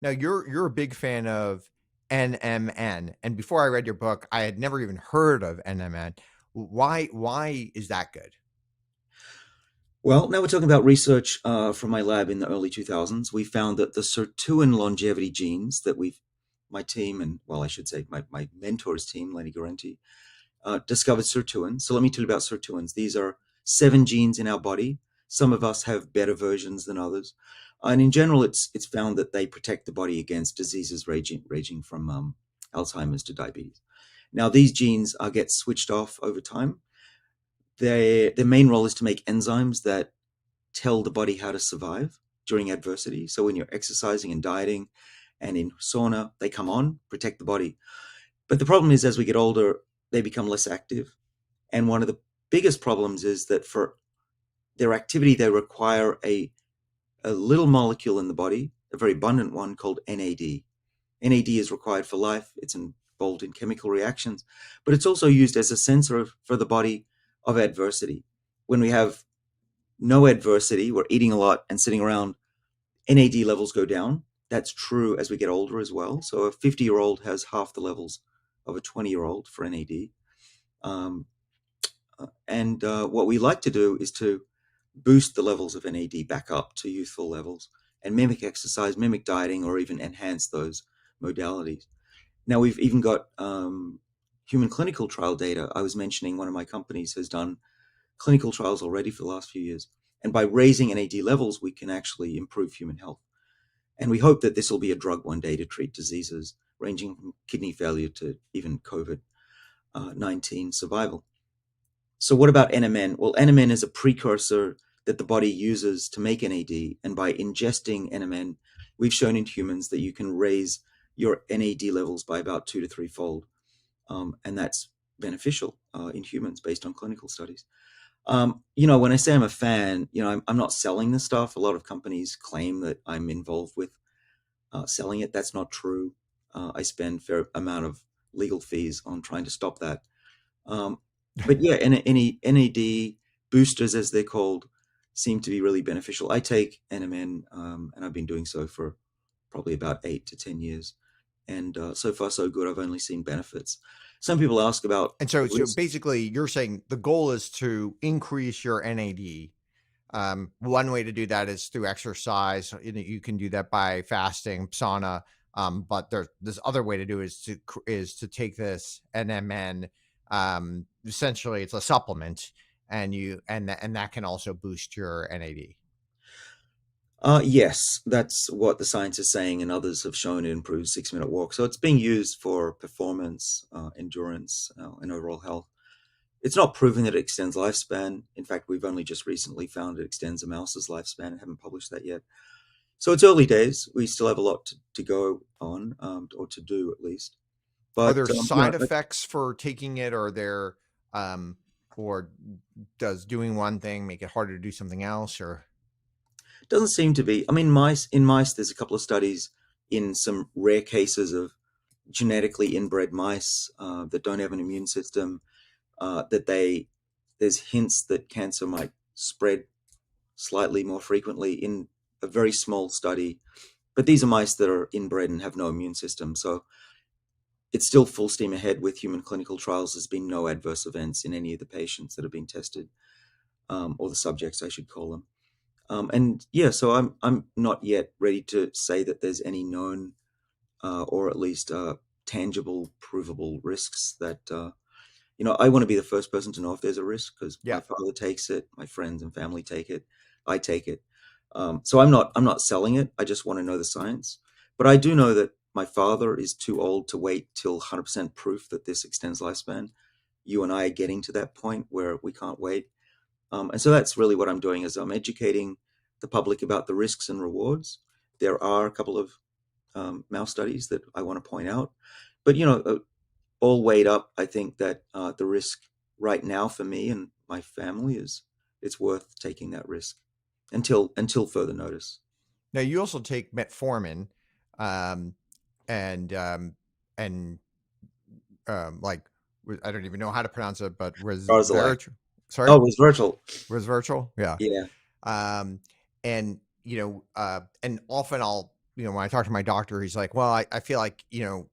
Now you're a big fan of NMN, and before I read your book, I had never even heard of NMN. Why is that good? Well, now we're talking about research from my lab in the early 2000s. We found that the sirtuin longevity genes that my team, and well, I should say my mentor's team, Lenny Guarenti, discovered sirtuins. So let me tell you about sirtuins. These are 7 genes in our body. Some of us have better versions than others. And in general, it's found that they protect the body against diseases ranging from Alzheimer's to diabetes. Now, these genes get switched off over time. Their main role is to make enzymes that tell the body how to survive during adversity. So when you're exercising and dieting and in sauna, they come on, protect the body. But the problem is, as we get older, they become less active. And one of the biggest problems is that for their activity, they require a little molecule in the body, a very abundant one called NAD. NAD is required for life. It's involved in chemical reactions, but it's also used as a sensor for the body of adversity. When we have no adversity, we're eating a lot and sitting around, NAD levels go down. That's true as we get older as well. So a 50-year-old has half the levels of a 20-year-old for NAD. Um, and what we like to do is to boost the levels of NAD back up to youthful levels and mimic exercise, mimic dieting, or even enhance those modalities. Now, we've even got human clinical trial data. I was mentioning one of my companies has done clinical trials already for the last few years. And by raising NAD levels, we can actually improve human health. And we hope that this will be a drug one day to treat diseases ranging from kidney failure to even COVID 19 survival. So, what about NMN? Well, NMN is a precursor that the body uses to make NAD. And by ingesting NMN, we've shown in humans that you can raise your NAD levels by about 2 to 3 fold. And that's beneficial in humans based on clinical studies. When I say I'm a fan, I'm not selling this stuff. A lot of companies claim that I'm involved with selling it. That's not true. I spend a fair amount of legal fees on trying to stop that. Um, but yeah, any NAD boosters, as they're called, seem to be really beneficial. I take NMN, and I've been doing so for probably about 8 to 10 years. And so far, so good. I've only seen benefits. Some people ask about And so, the so risk. basically, you're saying the goal is to increase your NAD. One way to do that is through exercise. You can do that by fasting, sauna. But there's this other way to do is to take this NMN. Essentially, it's a supplement, and that can also boost your NAD. Yes, that's what the science is saying, and others have shown it improves 6 minute walk. So it's being used for performance, endurance, and overall health. It's not proving that it extends lifespan. In fact, we've only just recently found it extends a mouse's lifespan and haven't published that yet. So it's early days. We still have a lot to go on, or to do at least. Are But there side effects for taking it, um, or does doing one thing make it harder to do something else? Or it doesn't seem to be. I mean, in mice, there's a couple of studies in some rare cases of genetically inbred mice that don't have an immune system, that there's hints that cancer might spread slightly more frequently in a very small study. But these are mice that are inbred and have no immune system. So it's still full steam ahead with human clinical trials. There's been no adverse events in any of the patients that have been tested, or the subjects, I should call them. And yeah, so I'm not yet ready to say that there's any known, or at least tangible, provable risks that I want to be the first person to know if there's a risk because my yeah. father takes it, my friends and family take it, I take it. So I'm not selling it. I just want to know the science. But I do know that my father is too old to wait till 100% proof that this extends lifespan. You and I are getting to that point where we can't wait. And so that's really what I'm doing is I'm educating the public about the risks and rewards. There are a couple of mouse studies that I want to point out, but all weighed up, I think that the risk right now for me and my family is it's worth taking that risk until further notice. Now you also take metformin, um, and and like I don't even know how to pronounce it, but Darzalex. resveratrol. Sorry, Oh, it was virtual. resveratrol. Yeah. Yeah. Um, and and often I'll when I talk to my doctor, he's like, well, I feel like,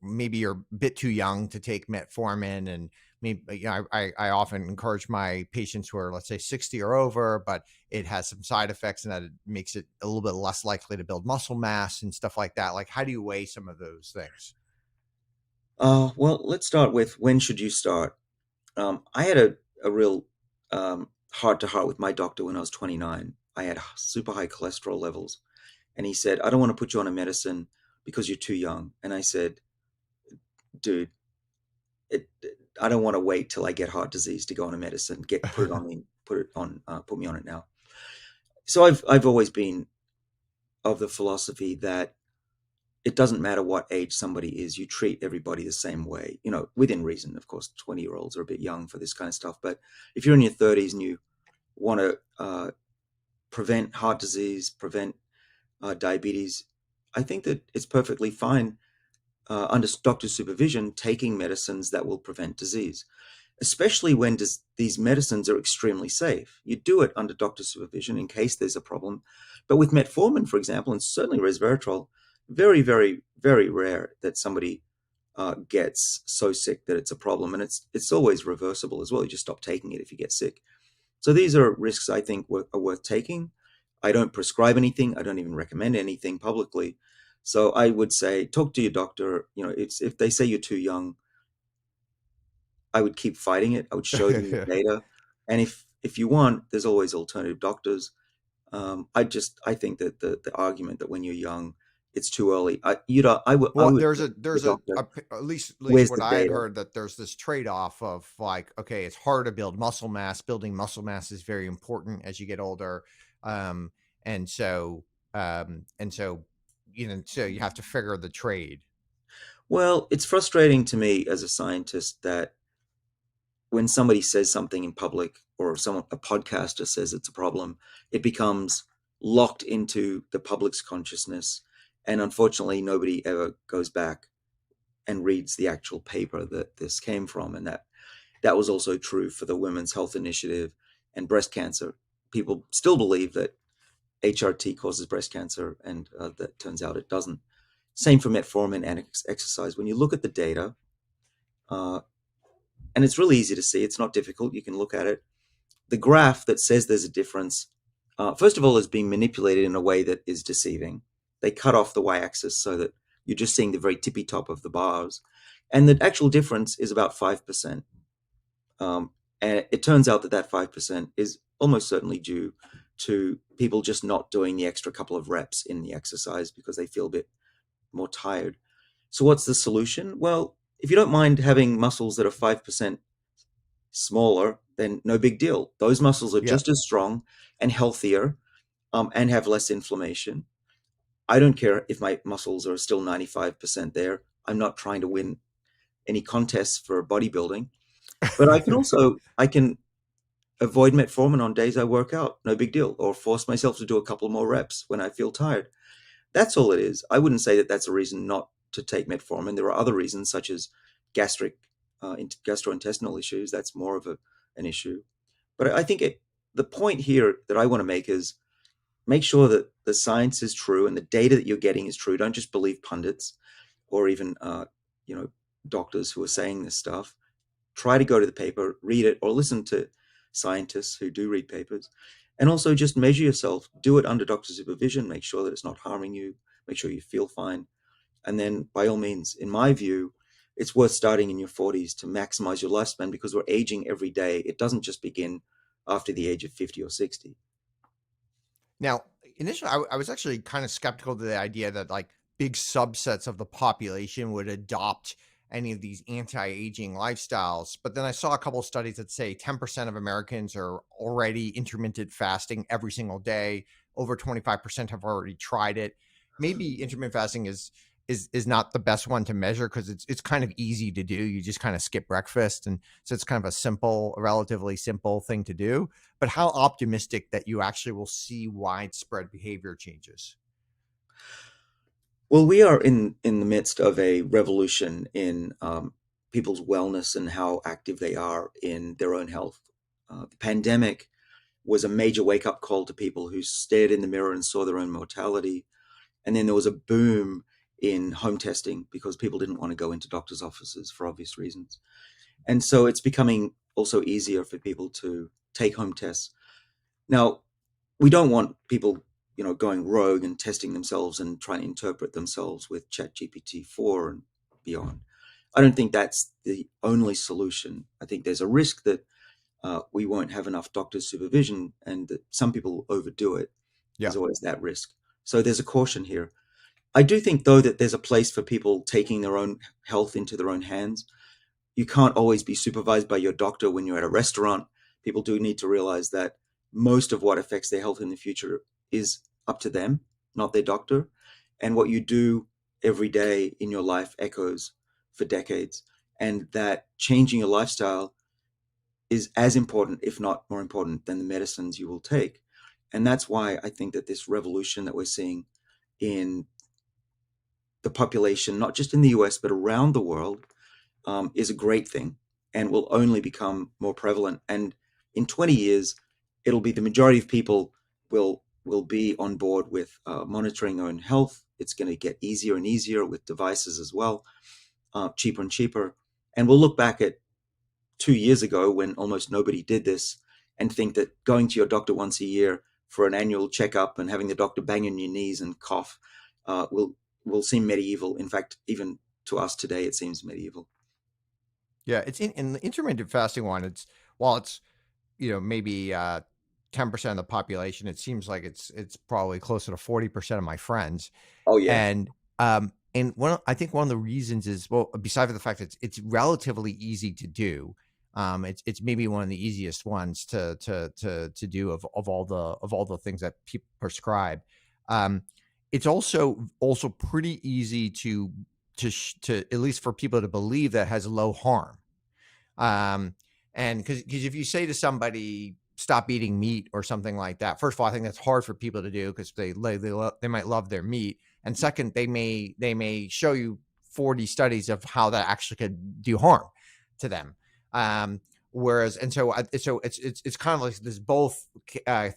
maybe you're a bit too young to take metformin. And maybe, I often encourage my patients who are, let's say, 60 or over, but it has some side effects and that it makes it a little bit less likely to build muscle mass and stuff like that. Like, how do you weigh some of those things? Well, let's start with when should you start? I had a real heart to heart with my doctor when I was 29. I had super high cholesterol levels, and he said, "I don't want to put you on a medicine because you're too young." And I said, "Dude, it, I don't want to wait till I get heart disease to go on a medicine. Put it on me, put me on it now." So I've always been of the philosophy that it doesn't matter what age somebody is, you treat everybody the same way, within reason. Of course, 20-year-olds are a bit young for this kind of stuff. But if you're in your 30s and you want to prevent heart disease, prevent diabetes, I think that it's perfectly fine under doctor's supervision taking medicines that will prevent disease, especially when these medicines are extremely safe. You do it under doctor's supervision in case there's a problem. But with metformin, for example, and certainly resveratrol, very, very, very rare that somebody gets so sick that it's a problem, and it's always reversible as well. You just stop taking it if you get sick. So these are risks I think are worth taking. I don't prescribe anything. I don't even recommend anything publicly. So I would say talk to your doctor. If they say you're too young, I would keep fighting it. I would show them the data, and if you want, there's always alternative doctors. I think that the argument that when you're young, it's too early. I Well, would there's say a to the there's doctor, at least where's what the I had data? heard, that there's this trade-off of like, okay, it's hard to build muscle mass. Building muscle mass is very important as you get older. Um, and so so you have to figure the trade. Well, it's frustrating to me as a scientist that when somebody says something in public or a podcaster says it's a problem, it becomes locked into the public's consciousness. And unfortunately, nobody ever goes back and reads the actual paper that this came from. And that was also true for the Women's Health Initiative and breast cancer. People still believe that HRT causes breast cancer, and that turns out it doesn't. Same for metformin and exercise. When you look at the data, uh, and it's really easy to see, it's not difficult. You can look at it. The graph that says there's a difference, first of all, is being manipulated in a way that is deceiving. They cut off the y-axis so that you're just seeing the very tippy top of the bars, and the actual difference is about 5%. And it turns out that 5% is almost certainly due to people just not doing the extra couple of reps in the exercise because they feel a bit more tired. So what's the solution? Well, if you don't mind having muscles that are 5% smaller, then no big deal. Those muscles are Yeah. just as strong and healthier, and have less inflammation. I don't care if my muscles are still 95% there. I'm not trying to win any contests for bodybuilding. But I can avoid metformin on days I work out, no big deal, or force myself to do a couple more reps when I feel tired. That's all it is. I wouldn't say that that's a reason not to take metformin. There are other reasons, such as gastrointestinal issues. That's more of an issue. But I think the point here that I want to make is make sure that the science is true and the data that you're getting is true. Don't just believe pundits or even you know doctors who are saying this stuff. Try to go to the paper, read it, or listen to scientists who do read papers. And also just measure yourself. Do it under doctor supervision. Make sure that it's not harming you. Make sure you feel fine. And then, by all means, in my view, it's worth starting in your 40s to maximize your lifespan because we're aging every day. It doesn't just begin after the age of 50 or 60. Now, initially, I was actually kind of skeptical to the idea that like big subsets of the population would adopt any of these anti-aging lifestyles. But then I saw a couple of studies that say 10% of Americans are already intermittent fasting every single day. Over 25% have already tried it. Maybe intermittent fasting is not the best one to measure because it's kind of easy to do. You just kind of skip breakfast, and so it's kind of a relatively simple thing to do. But how optimistic that you actually will see widespread behavior changes? Well, we are in the midst of a revolution in people's wellness and how active they are in their own health. The pandemic was a major wake up call to people who stared in the mirror and saw their own mortality And then there was a boom in home testing because people didn't want to go into doctors' offices for obvious reasons. And so it's becoming also easier for people to take home tests. Now, we don't want people, going rogue and testing themselves and trying to interpret themselves with ChatGPT 4 and beyond. I don't think that's the only solution. I think there's a risk that we won't have enough doctors' supervision and that some people overdo it. Yeah. There's always that risk. So there's a caution here. I do think, though, that there's a place for people taking their own health into their own hands. You can't always be supervised by your doctor when you're at a restaurant. People do need to realize that most of what affects their health in the future is up to them, not their doctor. And what you do every day in your life echoes for decades. And that changing your lifestyle is as important, if not more important, than the medicines you will take. And that's why I think that this revolution that we're seeing in the population, not just in the US, but around the world, is a great thing and will only become more prevalent. And in 20 years, it'll be the majority of people will be on board with monitoring their own health. It's going to get easier and easier with devices as well, cheaper and cheaper. And we'll look back at 2 years ago when almost nobody did this and think that going to your doctor once a year for an annual checkup and having the doctor bang on your knees and cough will seem medieval. In fact, even to us today, it seems medieval. Yeah, it's in the intermittent fasting one. It's while it's maybe 10% of the population. It seems like it's probably closer to 40% of my friends, Oh yeah. and I think one of the reasons is, well, besides the fact that it's relatively easy to do. It's maybe one of the easiest ones to do of all the things that people prescribe. Um, it's also pretty easy to at least for people to believe that it has low harm. Um, and because if you say to somebody, stop eating meat or something like that, first of all, I think that's hard for people to do because they might love their meat. And second, they may show you 40 studies of how that actually could do harm to them. Whereas, and so it's kind of like there's both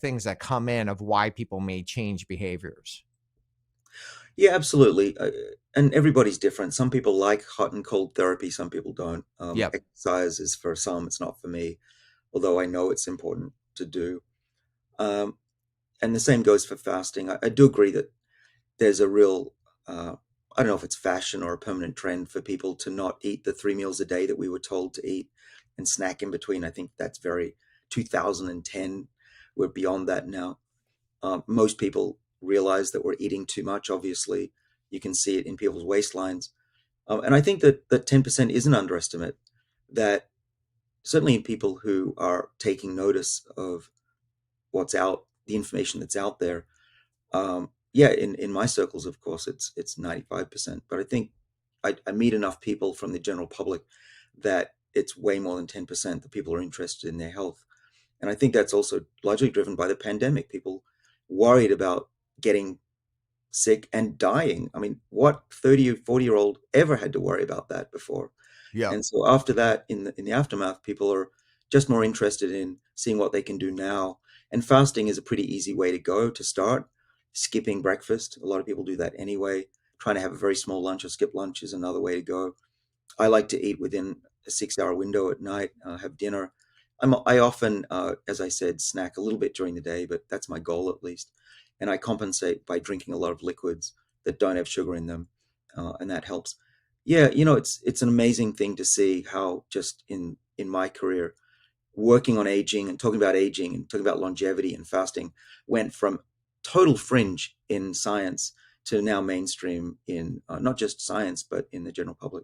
things that come in of why people may change behaviors. Yeah, absolutely. And everybody's different. Some people like hot and cold therapy, some people don't. Yep. Exercise is for some, it's not for me, although I know it's important to do. Um, and the same goes for fasting. I do agree that there's a real, I don't know if it's fashion or a permanent trend for people to not eat the 3 meals a day that we were told to eat and snack in between. I think that's very 2010. We're beyond that now. Most people realize that we're eating too much. Obviously, you can see it in people's waistlines. And I think that 10% is an underestimate, that certainly in people who are taking notice of what's out, the information that's out there. Yeah, in my circles, of course, it's 95%. But I think I meet enough people from the general public that it's way more than 10% that people are interested in their health. And I think that's also largely driven by the pandemic. People worried about getting sick and dying. I mean, what 30 or 40-year-old ever had to worry about that before? Yep. And so after that, in the aftermath, people are just more interested in seeing what they can do now. And fasting is a pretty easy way to go to start. Skipping breakfast, a lot of people do that anyway. Trying to have a very small lunch or skip lunch is another way to go. I like to eat within a 6 hour window at night, have dinner. I often, as I said, snack a little bit during the day, but that's my goal at least. And I compensate by drinking a lot of liquids that don't have sugar in them, and that helps. Yeah, it's an amazing thing to see how just in my career, working on aging and talking about longevity and fasting went from total fringe in science to now mainstream in not just science but in the general public.